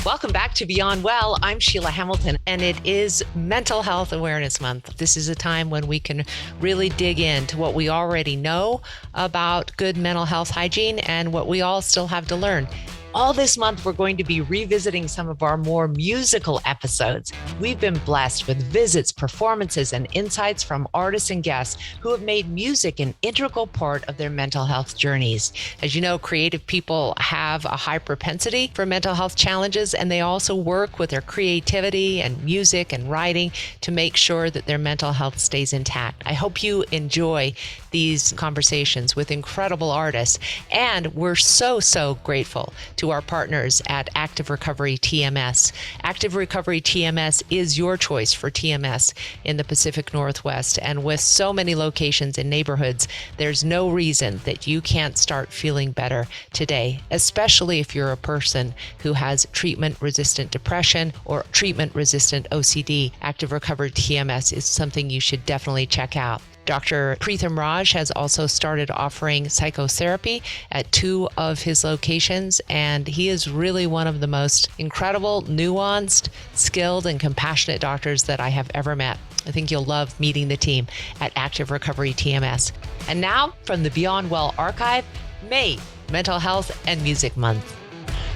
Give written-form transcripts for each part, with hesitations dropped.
Welcome back to Beyond Well. I'm Sheila Hamilton, and it is Mental Health Awareness Month. This is a time when we can really dig into what we already know about good mental health hygiene and what we all still have to learn. All this month, we're going to be revisiting some of our more musical episodes. We've been blessed with visits, performances, and insights from artists and guests who have made music an integral part of their mental health journeys. As you know, creative people have a high propensity for mental health challenges, and they also work with their creativity and music and writing to make sure that their mental health stays intact. I hope you enjoy these conversations with incredible artists, and we're so grateful to our partners at Active Recovery TMS. Active Recovery TMS is your choice for TMS in the Pacific Northwest. And with so many locations and neighborhoods, there's no reason that you can't start feeling better today, especially if you're a person who has treatment-resistant depression or treatment-resistant OCD. Active Recovery TMS is something you should definitely check out. Dr. Preetham Raj has also started offering psychotherapy at 2 of his locations, and he is really one of the most incredible, nuanced, skilled, and compassionate doctors that I have ever met. I think you'll love meeting the team at Active Recovery TMS. And now, from the Beyond Well archive, May, Mental Health and Music Month.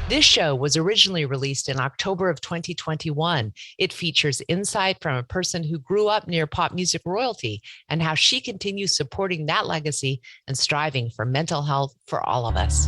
This show was originally released in October of 2021. It features insight from a person who grew up near pop music royalty and how she continues supporting that legacy and striving for mental health for all of us.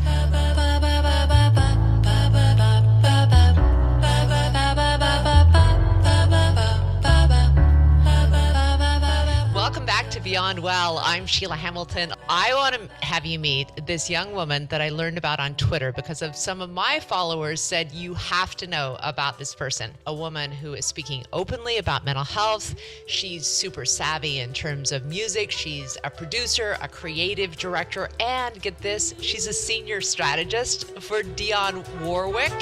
Welcome back to Beyond Well. I'm Sheila Hamilton. I want to have you meet this young woman that I learned about on Twitter because of some of my followers said you have to know about this person. A woman who is speaking openly about mental health. She's super savvy in terms of music. She's a producer, a creative director, and get this, she's a senior strategist for Dionne Warwick.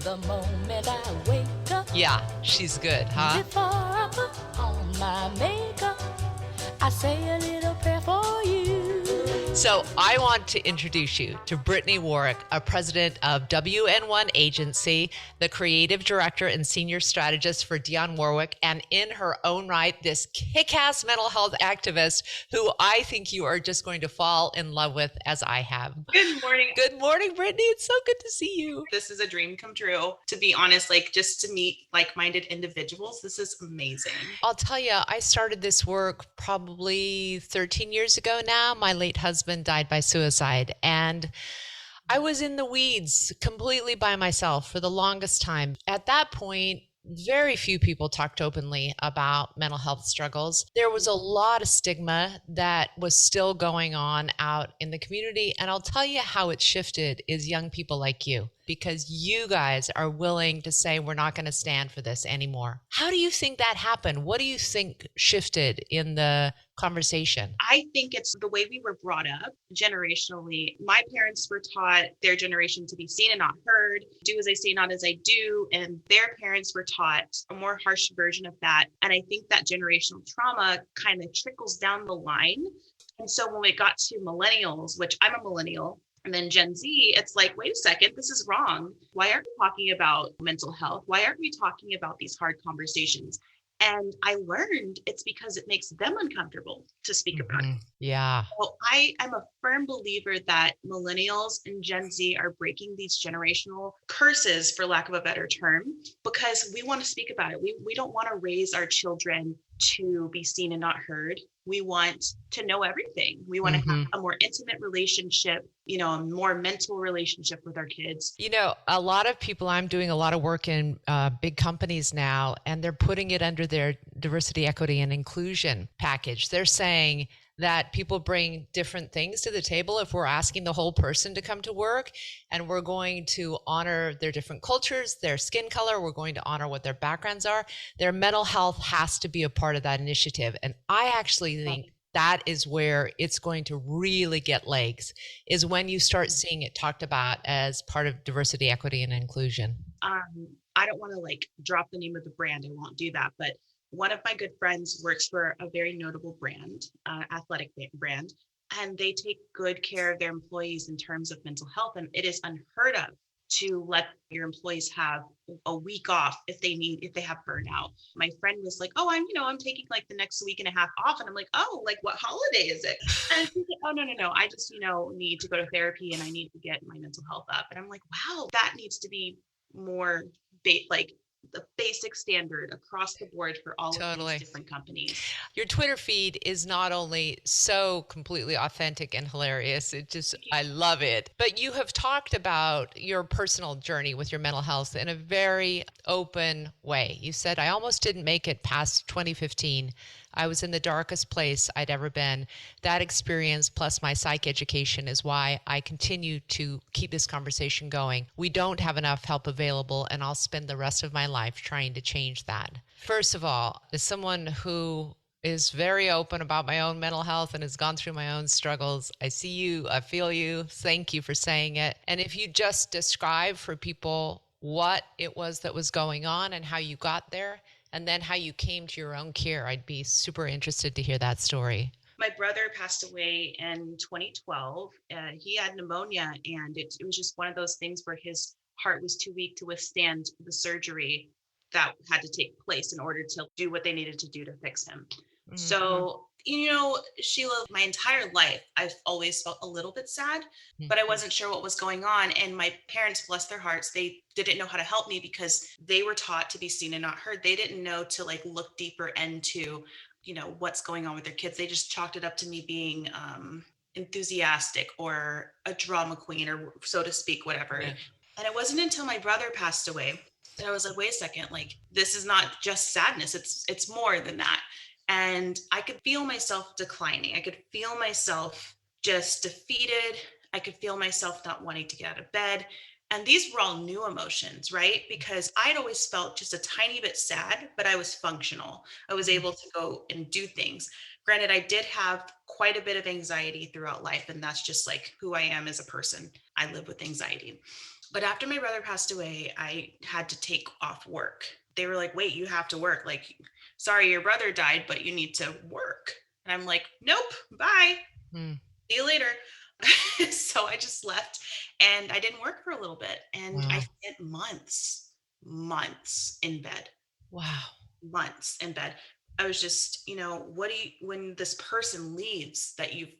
The moment I wake up, yeah, she's good, huh? Before I put on my makeup, I say a little prayer for you. So I want to introduce you to Brittany Warrick, a president of WN1 Agency, the creative director and senior strategist for Dionne Warwick, and in her own right, this kick-ass mental health activist who I think you are just going to fall in love with as I have. Good morning. Good morning, Brittany. It's so good to see you. This is a dream come true. To be honest, just to meet like-minded individuals, this is amazing. I'll tell you, I started this work probably 13 years ago now. My late husband died by suicide, and I was in the weeds completely by myself for the longest time. At that point, very few people talked openly about mental health struggles. There was a lot of stigma that was still going on out in the community. And I'll tell you how it shifted is young people like you, because you guys are willing to say, we're not going to stand for this anymore. How do you think that happened? What do you think shifted in the conversation? I think it's the way we were brought up generationally. My parents were taught their generation to be seen and not heard, do as I say, not as I do. And their parents were taught a more harsh version of that. And I think that generational trauma kind of trickles down the line. And so when we got to millennials, which I'm a millennial, and then Gen Z, it's like, wait a second, this is wrong. Why aren't we talking about mental health? Why aren't we talking about these hard conversations? And I learned it's because it makes them uncomfortable to speak about it. Yeah. Well, I am a firm believer that millennials and Gen Z are breaking these generational curses, for lack of a better term, because we want to speak about it. We don't want to raise our children to be seen and not heard. We want to know everything. We want to have a more intimate relationship, a more mental relationship with our kids. A lot of people, I'm doing a lot of work in big companies now, and they're putting it under their diversity, equity, and inclusion package. They're saying that people bring different things to the table if we're asking the whole person to come to work, and we're going to honor their different cultures, their skin color, we're going to honor what their backgrounds are. Their mental health has to be a part of that initiative. And I actually think that is where it's going to really get legs, is when you start seeing it talked about as part of diversity, equity, and inclusion. I don't want to drop the name of the brand. I won't do that. But one of my good friends works for a very notable brand, athletic brand, and they take good care of their employees in terms of mental health. And it is unheard of to let your employees have a week off if they have burnout. My friend was like, oh, I'm taking like the next week and a half off. And I'm like, oh, like what holiday is it? And she's like, oh, no. I just, need to go to therapy and I need to get my mental health up. And I'm like, wow, that needs to be more like the basic standard across the board for all of these Totally. different companies. Your Twitter feed is not only so completely authentic and hilarious, I love it. But you have talked about your personal journey with your mental health in a very open way. You said, I almost didn't make it past 2015. I was in the darkest place I'd ever been. That experience plus my psych education is why I continue to keep this conversation going. We don't have enough help available, and I'll spend the rest of my life trying to change that. First of all, as someone who is very open about my own mental health and has gone through my own struggles, I see you, I feel you. Thank you for saying it. And if you just describe for people what it was that was going on and how you got there, and then how you came to your own care, I'd be super interested to hear that story. My brother passed away in 2012. He had pneumonia, and it was just one of those things where his heart was too weak to withstand the surgery that had to take place in order to do what they needed to do to fix him. Mm-hmm. So, Sheila, my entire life, I've always felt a little bit sad, but I wasn't sure what was going on. And my parents, bless their hearts, they didn't know how to help me because they were taught to be seen and not heard. They didn't know to like look deeper into, what's going on with their kids. They just chalked it up to me being enthusiastic or a drama queen or so to speak, whatever. Yeah. And it wasn't until my brother passed away that I was like, wait a second, like this is not just sadness. It's more than that. And I could feel myself declining. I could feel myself just defeated. I could feel myself not wanting to get out of bed. And these were all new emotions, right? Because I'd always felt just a tiny bit sad, but I was functional. I was able to go and do things. Granted, I did have quite a bit of anxiety throughout life, and that's just like who I am as a person. I live with anxiety. But after my brother passed away, I had to take off work. They were like, wait, you have to work. Like, sorry, your brother died, but you need to work. And I'm like, nope, bye. See you later. So I just left and I didn't work for a little bit. And I spent months in bed. Wow. Months in bed. I was just, when this person leaves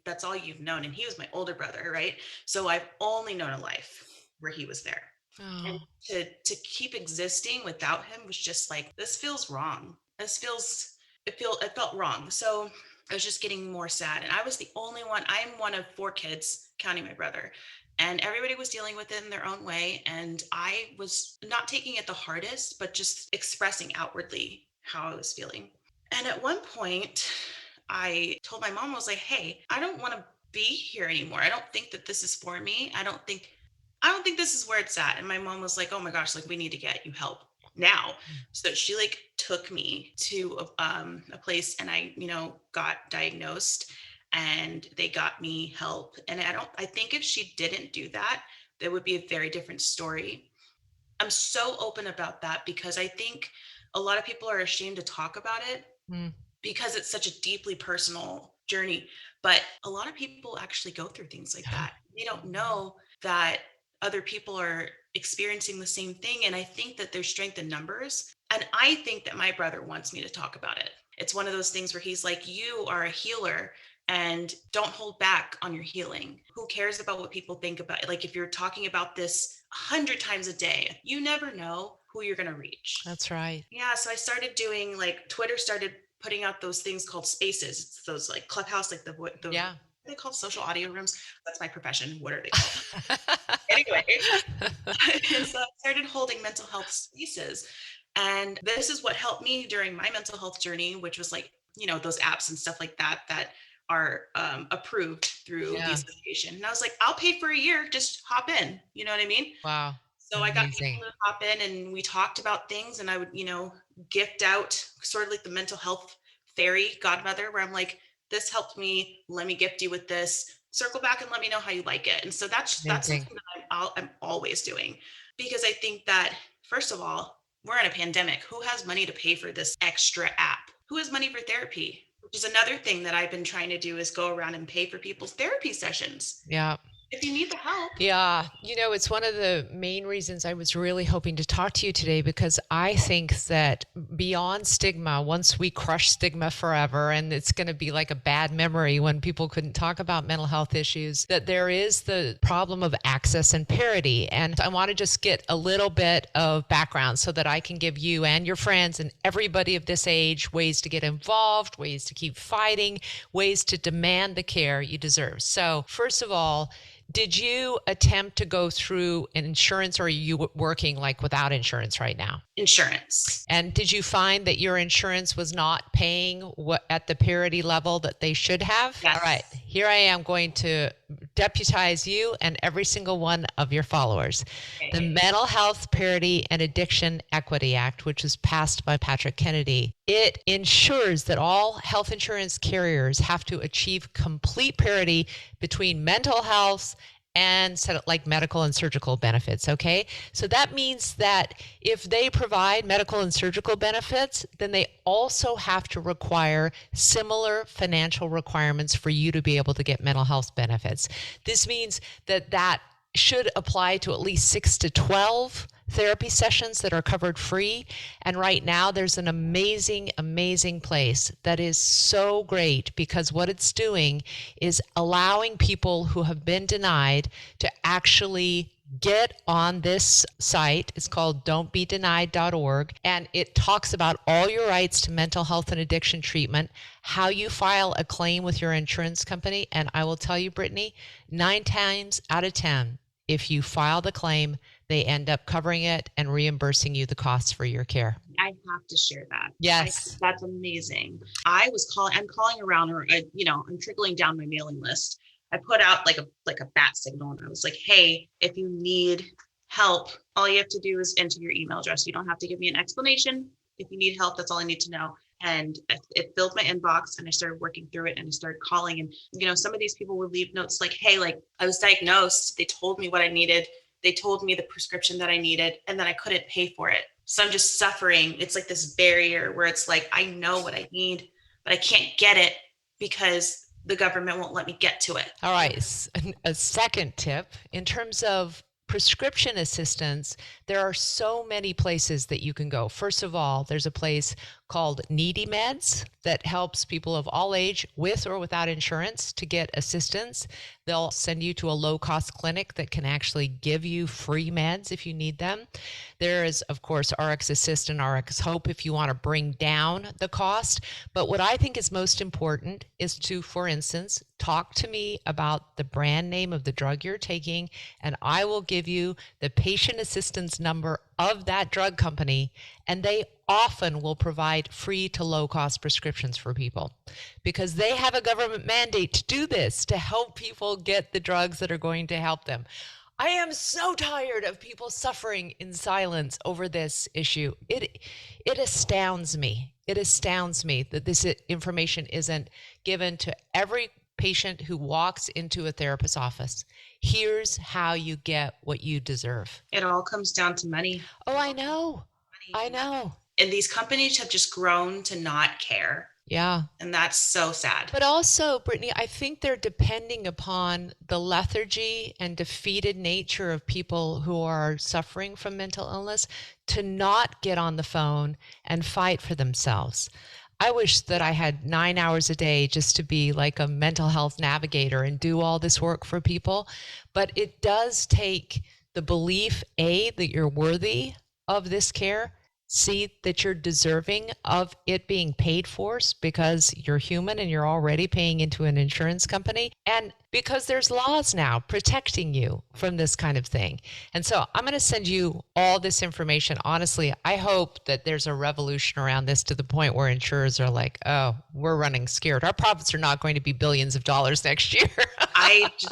that's all you've known. And he was my older brother, right? So I've only known a life where he was there. Oh. And to keep existing without him was just like, this feels wrong. It felt wrong. So I was just getting more sad. And I was the only one. I'm one of 4 kids, counting my brother. And everybody was dealing with it in their own way. And I was not taking it the hardest, but just expressing outwardly how I was feeling. And at one point, I told my mom, I was like, hey, I don't want to be here anymore. I don't think that this is for me. I don't think this is where it's at. And my mom was like, oh my gosh, like we need to get you help now. So she like took me to a place and I, got diagnosed and they got me help. And I think if she didn't do that, there would be a very different story. I'm so open about that because I think a lot of people are ashamed to talk about it because it's such a deeply personal journey. But a lot of people actually go through things like that. They don't know that other people are experiencing the same thing. And I think that there's strength in numbers. And I think that my brother wants me to talk about it. It's one of those things where he's like, you are a healer and don't hold back on your healing. Who cares about what people think about it? Like if you're talking about this 100 times a day, you never know who you're going to reach. That's right. Yeah. So I started doing like Twitter started putting out those things called spaces. It's those like Clubhouse, like the yeah. They call social audio rooms. That's my profession. What are they called? Anyway, so I started holding mental health spaces. And this is what helped me during my mental health journey, which was like, those apps and stuff like that are approved through the association. And I was like, I'll pay for a year, just hop in. You know what I mean? Wow. So amazing. I got people to hop in and we talked about things and I would, gift out sort of like the mental health fairy godmother where I'm like, this helped me. Let me gift you with this. Circle back and let me know how you like it. And so that's something that I'm always doing because I think that first of all, we're in a pandemic. Who has money to pay for this extra app? Who has money for therapy? Which is another thing that I've been trying to do is go around and pay for people's therapy sessions. Yeah. if you need the help. Yeah, it's one of the main reasons I was really hoping to talk to you today, because I think that beyond stigma, once we crush stigma forever, and it's going to be like a bad memory when people couldn't talk about mental health issues, that there is the problem of access and parity. And I want to just get a little bit of background so that I can give you and your friends and everybody of this age ways to get involved, ways to keep fighting, ways to demand the care you deserve. So, first of all, did you attempt to go through an insurance, or are you working like without insurance right now? Insurance. And did you find that your insurance was not paying what at the parity level that they should have? Yes. All right, here I am going to deputize you and every single one of your followers. Okay. The Mental Health Parity and Addiction Equity Act, which was passed by Patrick Kennedy, it ensures that all health insurance carriers have to achieve complete parity between mental health and set like medical and surgical benefits. Okay. So that means that if they provide medical and surgical benefits, then they also have to require similar financial requirements for you to be able to get mental health benefits. This means that should apply to at least 6 to 12 therapy sessions that are covered free. And right now there's an amazing, amazing place that is so great, because what it's doing is allowing people who have been denied to actually get on this site. It's called don'tbedenied.org, and it talks about all your rights to mental health and addiction treatment, how you file a claim with your insurance company. And I will tell you, Brittany, 9 times out of 10, if you file the claim, they end up covering it and reimbursing you the costs for your care. I have to share that. Yes. That's amazing. I'm calling around, or I'm trickling down my mailing list. I put out like a bat signal, and I was like, hey, if you need help, all you have to do is enter your email address. You don't have to give me an explanation. If you need help, that's all I need to know. And it filled my inbox, and I started working through it, and I started calling. And, some of these people would leave notes like, hey, like I was diagnosed. They told me what I needed. They told me the prescription that I needed, and then I couldn't pay for it. So I'm just suffering. It's like this barrier where it's like, I know what I need, but I can't get it because the government won't let me get to it. All right. A second tip in terms of prescription assistance, there are so many places that you can go. First of all, there's a place called Needy Meds that helps people of all age with or without insurance to get assistance. They'll send you to a low-cost clinic that can actually give you free meds if you need them. There is, of course, RX Assist and RX Hope if you want to bring down the cost. But what I think is most important is to, for instance, talk to me about the brand name of the drug you're taking, and I will give you the patient assistance number of that drug company, and they often will provide free to low cost prescriptions for people because they have a government mandate to do this, to help people get the drugs that are going to help them. I am so tired of people suffering in silence over this issue. It astounds me. It astounds me that this information isn't given to every patient who walks into a therapist's office. Here's how you get what you deserve. It all comes down to money. Oh, I know. I know. And these companies have just grown to not care. Yeah. And that's so sad. But also, Brittany, I think they're depending upon the lethargy and defeated nature of people who are suffering from mental illness to not get on the phone and fight for themselves. I wish that I had 9 hours a day just to be like a mental health navigator and do all this work for people. But it does take the belief, A, that you're worthy of this care, C, that you're deserving of it being paid for because you're human and you're already paying into an insurance company, and because there's laws now protecting you from this kind of thing. And so I'm going to send you all this information. Honestly, I hope that there's a revolution around this to the point where insurers are like, oh, we're running scared. Our profits are not going to be billions of dollars next year.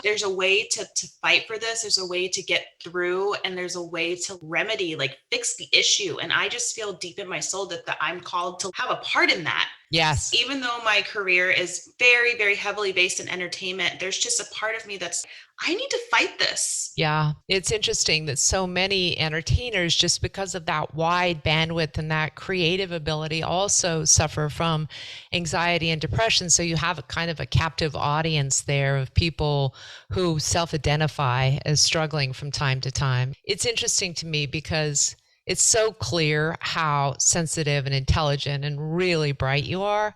There's a way to fight for this. There's a way to get through, and there's a way to remedy, like fix the issue. And I just feel deep in my soul that I'm called to have a part in that. Yes. Even though my career is very, very heavily based in entertainment, there's just a part of me that's, I need to fight this. Yeah, it's interesting that so many entertainers, just because of that wide bandwidth and that creative ability, also suffer from anxiety and depression. So you have a kind of a captive audience there of people who self identify as struggling from time to time. It's interesting to me because it's so clear how sensitive and intelligent and really bright you are.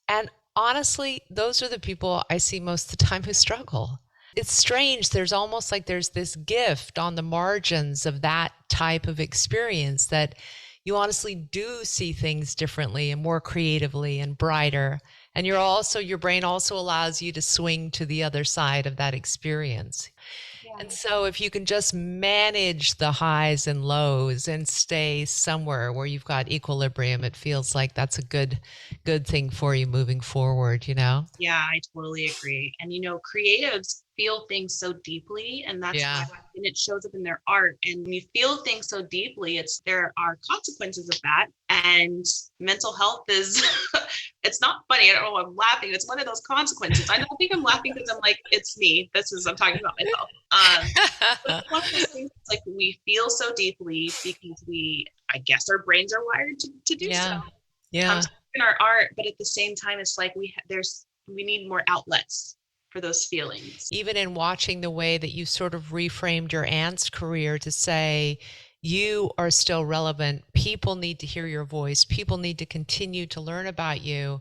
And honestly, those are the people I see most of the time who struggle. It's strange. There's almost like there's this gift on the margins of that type of experience that you honestly do see things differently and more creatively and brighter. And your brain also allows you to swing to the other side of that experience. And Yeah. so if you can just manage the highs and lows and stay somewhere where you've got equilibrium, it feels like that's a good thing for you moving forward, you know? Yeah, I totally agree. And creatives feel things so deeply, and that's why, Yeah. and it shows up in their art. And when you feel things so deeply, there are consequences of that. And mental health is it's not funny. I don't know why I'm laughing. It's one of those consequences. I don't think I'm laughing because I'm like, it's me. I'm talking about myself. But it's one of those things, it's like we feel so deeply because I guess our brains are wired to do so. Yeah. Yeah. So in our art, but at the same time, it's like we need more outlets for those feelings. Even in watching the way that you sort of reframed your aunt's career to say, you are still relevant. People need to hear your voice. People need to continue to learn about you.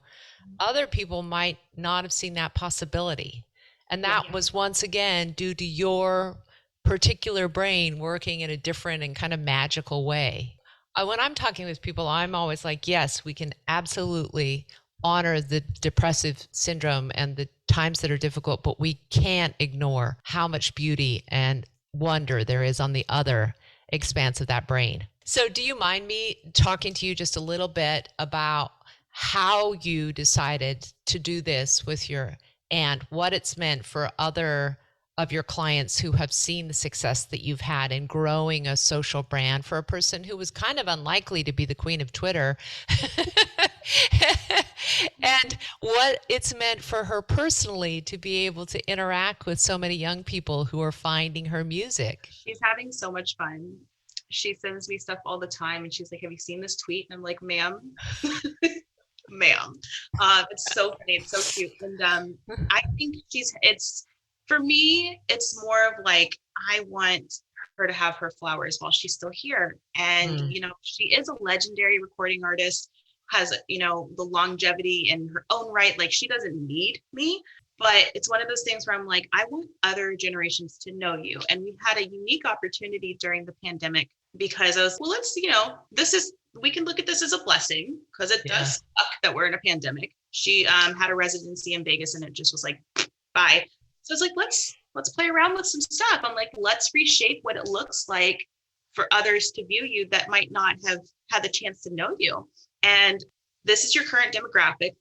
Other people might not have seen that possibility. And Yeah. that was once again due to your particular brain working in a different and kind of magical way. When I'm talking with people, I'm always like, yes, we can absolutely honor the depressive syndrome and the times that are difficult, but we can't ignore how much beauty and wonder there is on the other expanse of that brain. So, do you mind me talking to you just a little bit about how you decided to do this with your aunt, what it's meant for other of your clients who have seen the success that you've had in growing a social brand for a person who was kind of unlikely to be the queen of Twitter, and what it's meant for her personally to be able to interact with so many young people who are finding her music? She's having so much fun. She sends me stuff all the time, and she's like, "Have you seen this tweet?" And I'm like, "Ma'am, ma'am." It's so funny. It's so cute. And I think it's for me, it's more of like, I want her to have her flowers while she's still here. And, she is a legendary recording artist, has, the longevity in her own right. Like, she doesn't need me, but it's one of those things where I'm like, I want other generations to know you. And we've had a unique opportunity during the pandemic because I was, well, we can look at this as a blessing because it does suck that we're in a pandemic. She had a residency in Vegas and it just was like, bye. So it's like, let's play around with some stuff. I'm like, let's reshape what it looks like for others to view you that might not have had the chance to know you. And this is your current demographic.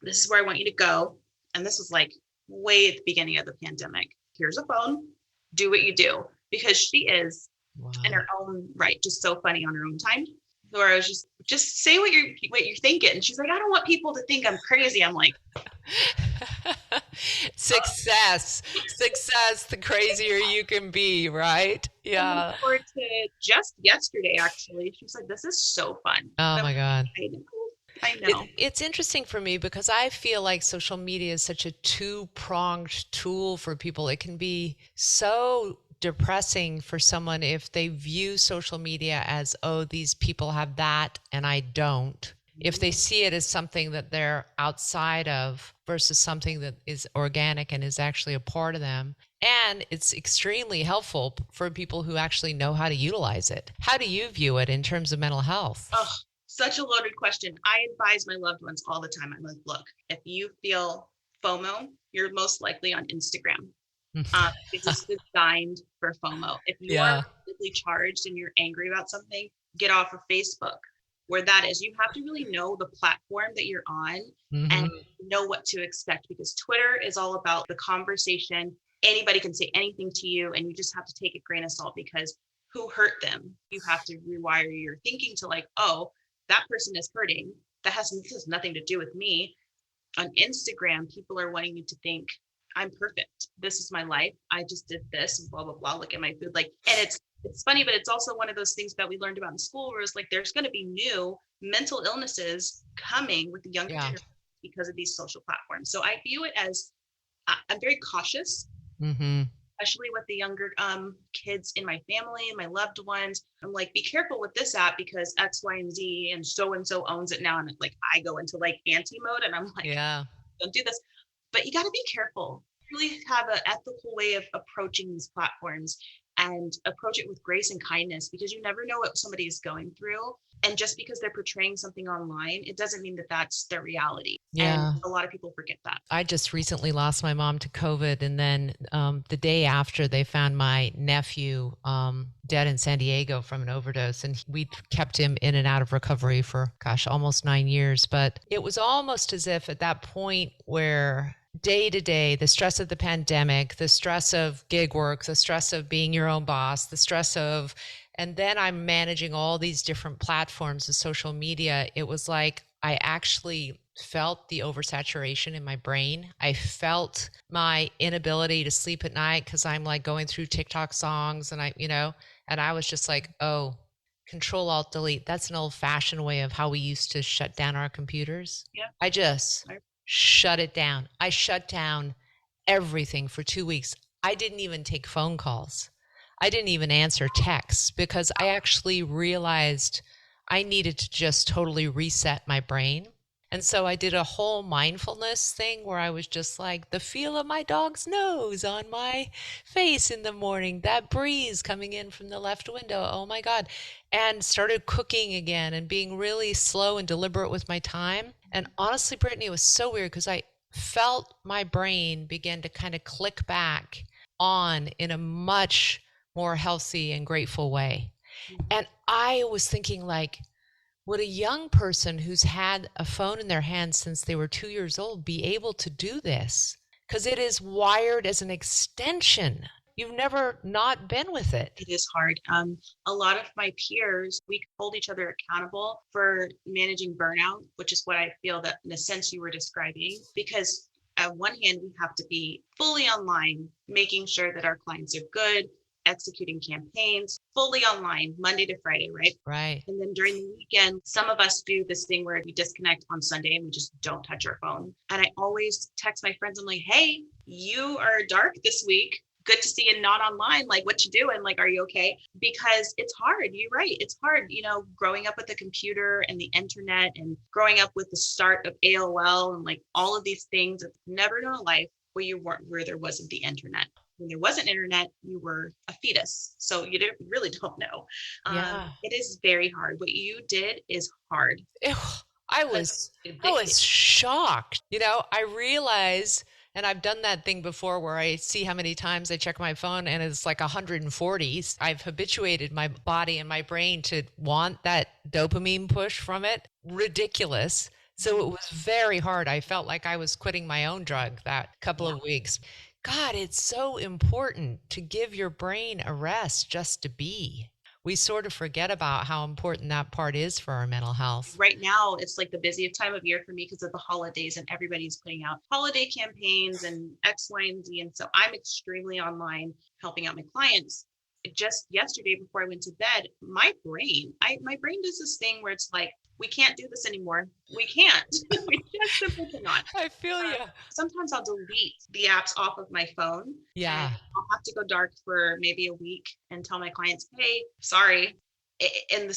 This is where I want you to go. And this was like way at the beginning of the pandemic. Here's a phone. Do what you do. Because she is in her own right, just so funny on her own time. Where I was just say what you're thinking. And she's like, I don't want people to think I'm crazy. I'm like, success, the crazier you can be, right? Yeah. Or to just yesterday, actually, she was like, this is so fun. Oh my God. I know. It's interesting for me because I feel like social media is such a two-pronged tool for people. It can be so depressing for someone if they view social media as, oh, these people have that and I don't. If they see it as something that they're outside of versus something that is organic and is actually a part of them. And it's extremely helpful for people who actually know how to utilize it. How do you view it in terms of mental health? Oh, such a loaded question. I advise my loved ones all the time. I'm like, look, if you feel FOMO, you're most likely on Instagram. It's designed for FOMO. If you are politically charged and you're angry about something, get off of Facebook. Where that is, you have to really know the platform that you're on and know what to expect, because Twitter is all about the conversation. Anybody can say anything to you and you just have to take a grain of salt because who hurt them? You have to rewire your thinking to like, oh, that person is hurting. this has nothing to do with me. On Instagram, people are wanting you to think I'm perfect. This is my life. I just did this, blah, blah, blah. Look at my food. Like, and it's funny, but it's also one of those things that we learned about in school where it's like, there's going to be new mental illnesses coming with the younger generation because of these social platforms. So I view it as, I'm very cautious, especially with the younger kids in my family and my loved ones. I'm like, be careful with this app because X, Y, and Z and so owns it now. And like, I go into like anti mode and I'm like, don't do this. But you got to be careful. Really have an ethical way of approaching these platforms and approach it with grace and kindness, because you never know what somebody is going through. And just because they're portraying something online, it doesn't mean that that's their reality. Yeah. And a lot of people forget that. I just recently lost my mom to COVID. And then the day after, they found my nephew dead in San Diego from an overdose. And we kept him in and out of recovery for, almost 9 years. But it was almost as if at that point where day to day, the stress of the pandemic, the stress of gig work, the stress of being your own boss, the stress of, and then I'm managing all these different platforms of social media. It was like I actually felt the oversaturation in my brain. I felt my inability to sleep at night because I'm like going through TikTok songs and I was just like, oh, Control Alt Delete. That's an old fashioned way of how we used to shut down our computers. Yeah. I just shut it down. I shut down everything for 2 weeks. I didn't even take phone calls. I didn't even answer texts because I actually realized I needed to just totally reset my brain. And so I did a whole mindfulness thing where I was just like, the feel of my dog's nose on my face in the morning, that breeze coming in from the left window, oh my God, and started cooking again and being really slow and deliberate with my time. And honestly, Brittany, it was so weird because I felt my brain begin to kind of click back on in a much more healthy and grateful way. And I was thinking, like, would a young person who's had a phone in their hand since they were 2 years old be able to do this? Because it is wired as an extension. You've never not been with it. It is hard. A lot of my peers, we hold each other accountable for managing burnout, which is what I feel that in a sense you were describing, because on one hand, we have to be fully online, making sure that our clients are good, executing campaigns, fully online, Monday to Friday, right? Right. And then during the weekend, some of us do this thing where we disconnect on Sunday and we just don't touch our phone. And I always text my friends, I'm like, hey, you are dark this week. Good to see you not online. Like, what you doing? Like, are you okay? Because it's hard. You're right. It's hard, growing up with the computer and the internet and growing up with the start of AOL and like all of these things. I've never known a life where there wasn't the internet. When there wasn't internet, you were a fetus. So you really don't know. It is very hard. What you did is hard. I was shocked. I realize, and I've done that thing before where I see how many times I check my phone and it's like 140. I've habituated my body and my brain to want that dopamine push from it. Ridiculous. So it was very hard. I felt like I was quitting my own drug that couple of weeks. God, it's so important to give your brain a rest just to be. We sort of forget about how important that part is for our mental health. Right now, it's like the busiest time of year for me because of the holidays and everybody's putting out holiday campaigns and X, Y, and Z. And so I'm extremely online helping out my clients. Just yesterday before I went to bed, my brain does this thing where it's like, we can't do this anymore. We can't. We just simply cannot. I feel you. Sometimes I'll delete the apps off of my phone. Yeah. I'll have to go dark for maybe a week and tell my clients, hey, sorry. In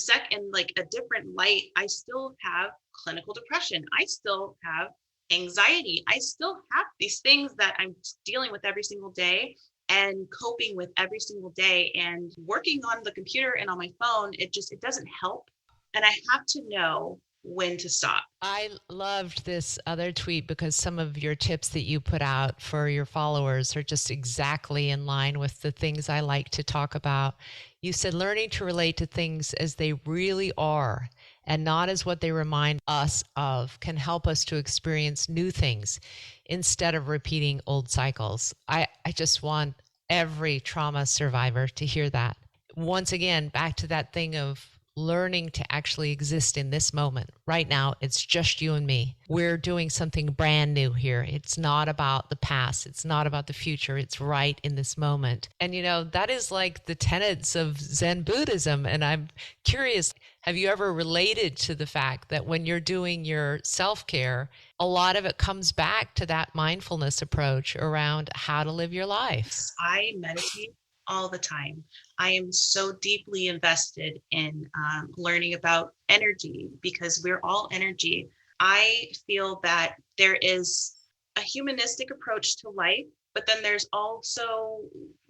like a different light, I still have clinical depression. I still have anxiety. I still have these things that I'm dealing with every single day and coping with every single day, and working on the computer and on my phone. It doesn't help. And I have to know when to stop. I loved this other tweet because some of your tips that you put out for your followers are just exactly in line with the things I like to talk about. You said learning to relate to things as they really are and not as what they remind us of can help us to experience new things instead of repeating old cycles. I just want every trauma survivor to hear that. Once again, back to that thing of learning to actually exist in this moment. Right now, it's just you and me. We're doing something brand new here. It's not about the past. It's not about the future. It's right in this moment. And, that is like the tenets of Zen Buddhism. And I'm curious, have you ever related to the fact that when you're doing your self-care, a lot of it comes back to that mindfulness approach around how to live your life? I meditate all the time. I am so deeply invested in learning about energy because we're all energy. I feel that there is a humanistic approach to life, but then there's also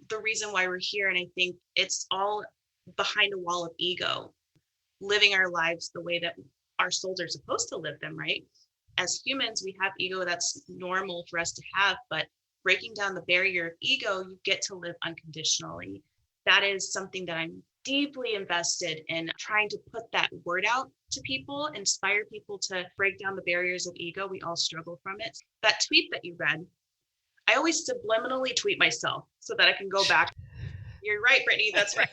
the reason why we're here. And I think it's all behind a wall of ego, living our lives the way that our souls are supposed to live them, right? As humans, we have ego that's normal for us to have, but breaking down the barrier of ego, you get to live unconditionally. That is something that I'm deeply invested in trying to put that word out to people, inspire people to break down the barriers of ego. We all struggle from it. That tweet that you read, I always subliminally tweet myself so that I can go back. You're right, Brittany, that's right.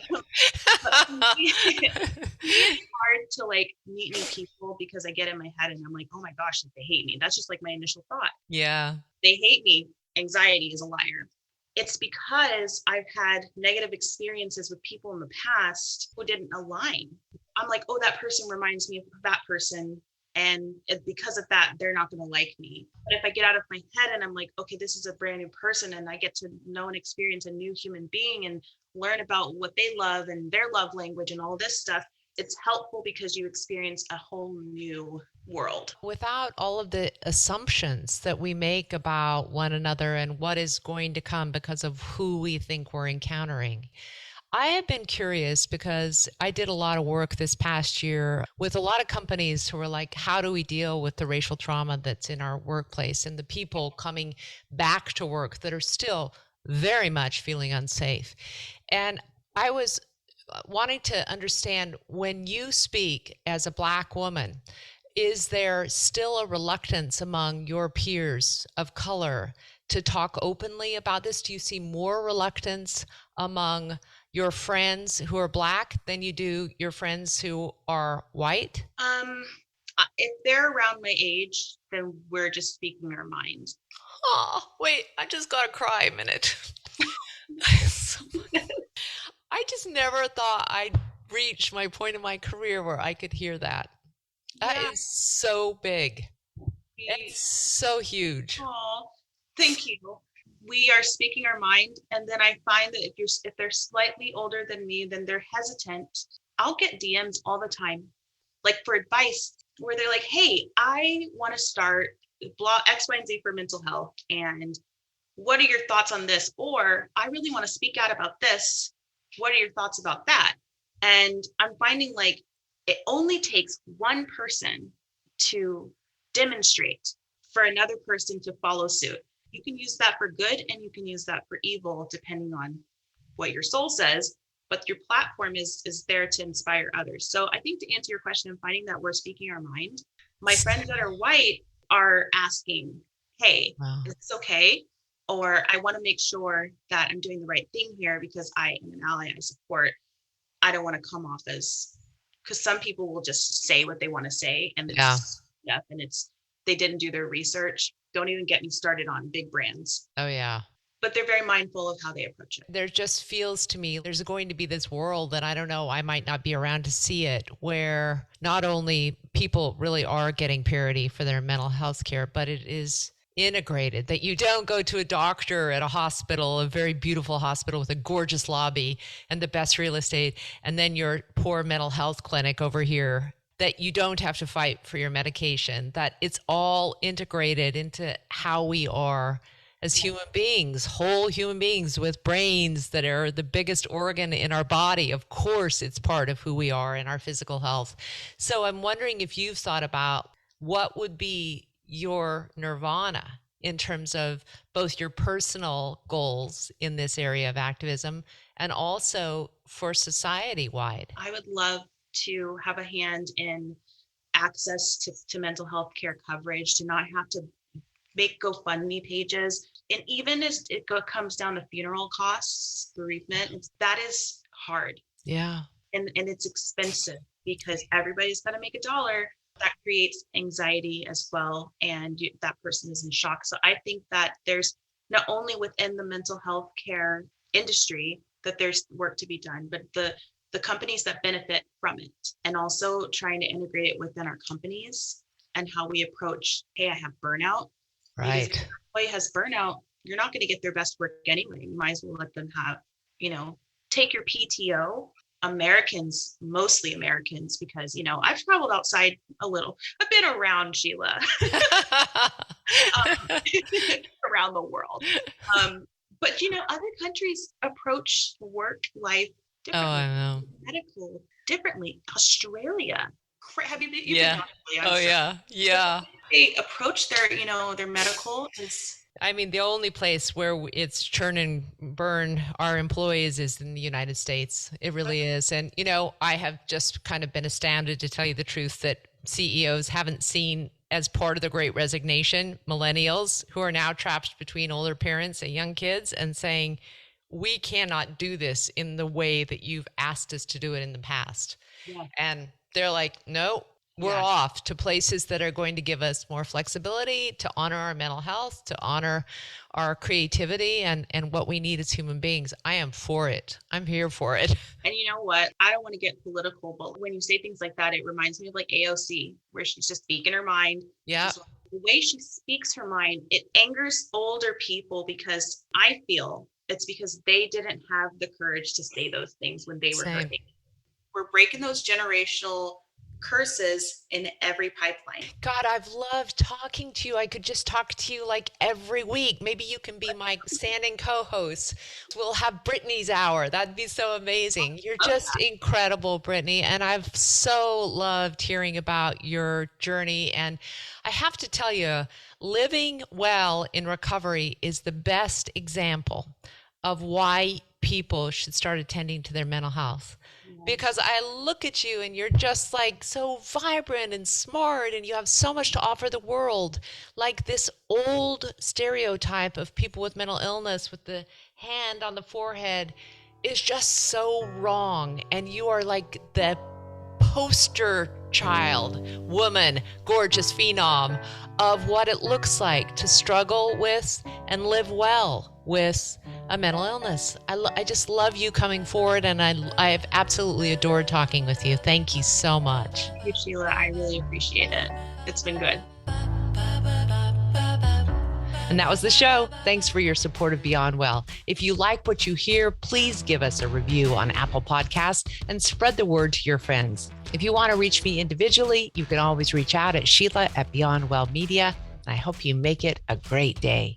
But for me, it's hard to meet new people because I get in my head and I'm like, oh my gosh, they hate me. That's just my initial thought. Yeah. They hate me. Anxiety is a liar. It's because I've had negative experiences with people in the past who didn't align. I'm like, oh, that person reminds me of that person. And because of that, they're not going to like me. But if I get out of my head and I'm like, okay, this is a brand new person and I get to know and experience a new human being and learn about what they love and their love language and all this stuff, it's helpful because you experience a whole new world. Without all of the assumptions that we make about one another and what is going to come because of who we think we're encountering. I have been curious because I did a lot of work this past year with a lot of companies who were like, how do we deal with the racial trauma that's in our workplace and the people coming back to work that are still very much feeling unsafe? And I was wanting to understand, when you speak as a Black woman, is there still a reluctance among your peers of color to talk openly about this? Do you see more reluctance among your friends who are Black than you do your friends who are white? If they're around my age, then we're just speaking our mind. Oh, wait, I just gotta cry a minute. I just never thought I'd reach my point in my career where I could hear that. That is so big. It's so huge. Oh, thank you. We are speaking our mind. And then I find that if they're slightly older than me, then they're hesitant. I'll get DMs all the time, for advice, where they're like, hey, I want to start blah X, Y, and Z for mental health. And what are your thoughts on this? Or I really want to speak out about this. What are your thoughts about that? And I'm finding it only takes one person to demonstrate for another person to follow suit. You can use that for good and you can use that for evil, depending on what your soul says, but your platform is there to inspire others. So I think, to answer your question, I'm finding that we're speaking our mind. My friends that are white are asking, hey, wow, is this okay? Or I want to make sure that I'm doing the right thing here because I am an ally, I support. I don't want to come off as, because some people will just say what they want to say and it's stuff and they didn't do their research. Don't even get me started on big brands. Oh yeah. But they're very mindful of how they approach it. There just feels to me there's going to be this world that I don't know, I might not be around to see it, where not only people really are getting parity for their mental health care, but it is integrated, that you don't go to a doctor at a hospital, a very beautiful hospital with a gorgeous lobby and the best real estate, and then your poor mental health clinic over here, that you don't have to fight for your medication, that it's all integrated into how we are as human beings, whole human beings with brains that are the biggest organ in our body. Of course, it's part of who we are in our physical health. So I'm wondering if you've thought about what would be your nirvana in terms of both your personal goals in this area of activism and also for society-wide. I would love to have a hand in access to mental health care coverage, to not have to make GoFundMe pages. And even as it comes down to funeral costs, bereavement, that is hard. Yeah. and it's expensive because everybody's got to make a dollar. That creates anxiety as well, and that person is in shock. So I think that there's not only within the mental health care industry that there's work to be done, but the companies that benefit from it, and also trying to integrate it within our companies and how we approach, hey, I have burnout. Right. Because if your employee has burnout, you're not going to get their best work anyway. You might as well let them have, take your PTO. Americans, mostly Americans, because, I've traveled outside a little. I've been around, Sheila, around the world. But, other countries approach work life differently. Oh, I know. Medical differently. Australia. Have you been? You've Yeah. been to Australia, Oh, yeah. Yeah. they approach their medical is. I mean, the only place where it's churn and burn our employees is in the United States. It really is. And, I have just kind of been astounded, to tell you the truth, that CEOs haven't seen, as part of the Great Resignation, millennials who are now trapped between older parents and young kids, and saying, we cannot do this in the way that you've asked us to do it in the past. Yeah. And they're like, no, we're off to places that are going to give us more flexibility, to honor our mental health, to honor our creativity and what we need as human beings. I am for it. I'm here for it. And you know what? I don't want to get political, but when you say things like that, it reminds me of like AOC, where she's just speaking her mind. Yeah. The way she speaks her mind, it angers older people, because I feel it's because they didn't have the courage to say those things when they were hurting. We're breaking those generational curses in every pipeline. God, I've loved talking to you. I could just talk to you like every week. Maybe you can be my standing co-host. We'll have Brittany's hour. That'd be so amazing. You're just incredible, Brittany. And I've so loved hearing about your journey. And I have to tell you, living well in recovery is the best example of why people should start attending to their mental health. Because I look at you and you're just like so vibrant and smart, and you have so much to offer the world. Like this old stereotype of people with mental illness with the hand on the forehead is just so wrong. And you are like the poster child, woman, gorgeous phenom of what it looks like to struggle with and live well with a mental illness. I just love you coming forward, and I've absolutely adored talking with you. Thank you so much. Thank you, Sheila. I really appreciate it. It's been good. And that was the show. Thanks for your support of Beyond Well. If you like what you hear, please give us a review on Apple Podcasts and spread the word to your friends. If you want to reach me individually, you can always reach out at Sheila@Beyond Well Media. I hope you make it a great day.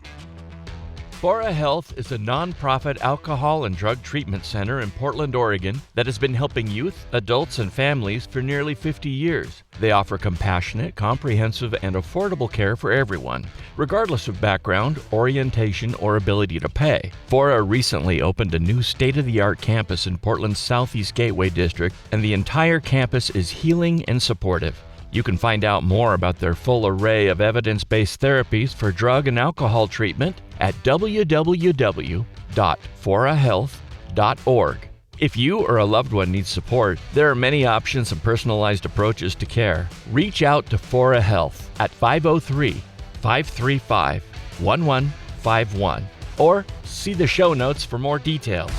Fora Health is a nonprofit alcohol and drug treatment center in Portland, Oregon that has been helping youth, adults, and families for nearly 50 years. They offer compassionate, comprehensive, and affordable care for everyone, regardless of background, orientation, or ability to pay. Fora recently opened a new state-of-the-art campus in Portland's Southeast Gateway District, and the entire campus is healing and supportive. You can find out more about their full array of evidence-based therapies for drug and alcohol treatment at www.forahealth.org. If you or a loved one needs support, there are many options and personalized approaches to care. Reach out to Fora Health at 503-535-1151 or see the show notes for more details.